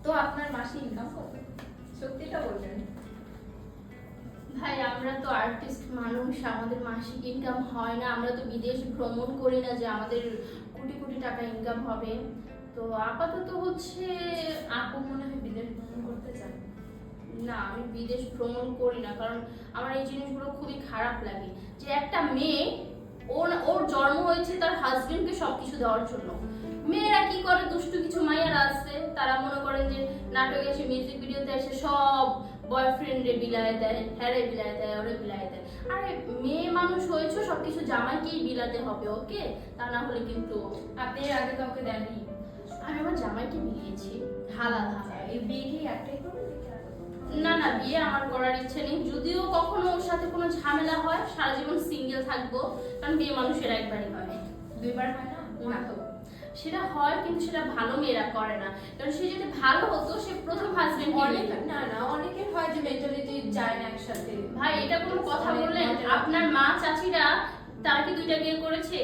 তো আপনার মাসে ইনকাম কত? সত্যিটা বলবেন। ভাই আমরা তো আর্টিস্ট মানুষ, আমাদের মাসিক ইনকাম হয় না, আমরা তো বিদেশ ভ্রমণ করি না যে আমাদের কোটি কোটি টাকা ইনকাম হবে। তো আপাতত হচ্ছে আপু মনে হয় বিদেশ ভ্রমণ করতে চান। না, আমি বিদেশ ভ্রমণ করি না, কারণ আমার এই জিনিসগুলো খুবই খারাপ লাগে যে একটা মেয়ে ওর জন্ম হয়েছে তার হাজবেন্ডকে সবকিছু দেওয়ার জন্য। মেয়েরা কি করে, দুষ্টু কিছু মাইয়ারা আছে, তারা মনে করেন যে নাটকে এসে মিউজিক ভিডিওতে এসে সব বয়ফ্রেন্ডে বিলায় দেয়, হ্যারে বিলায় দেয়, ওরে বিলায় দেয়। আরে মেয়ে মানুষ হয়েছে, সবকিছু জামাইকেই বিলাতে হবে, ওকে? তা না হলে কিন্তু আপনি এর আগে কাউকে দেননি? আমি আমার জামাইকে বিলিয়েছি হালাল হালাল। এই বিয়ে কি একটাই করবেন নাকি আরো? না না, বিয়ে আমার করার ইচ্ছে নেই, যদিও কখনো ওর সাথে কোনো ঝামেলা হয় সারা জীবন সিঙ্গেল থাকবো, কারণ বিয়ে মানুষের একবারই হয়। দুইবার হয় না? না তো, সেটা হয় কিন্তু সেটা ভালো মেয়েরা করে না, কারণ সে যদি ভালো হতো সে প্রথম হাজবেন্ড না না, অনেকের হয় যে মেন্টালিটি যায় না একসাথে। ভাই এটা কোনো কথা অনেক বললেন? মজার। আপনার মা চাচিরা তারা কি দুইটা বিয়ে করেছে?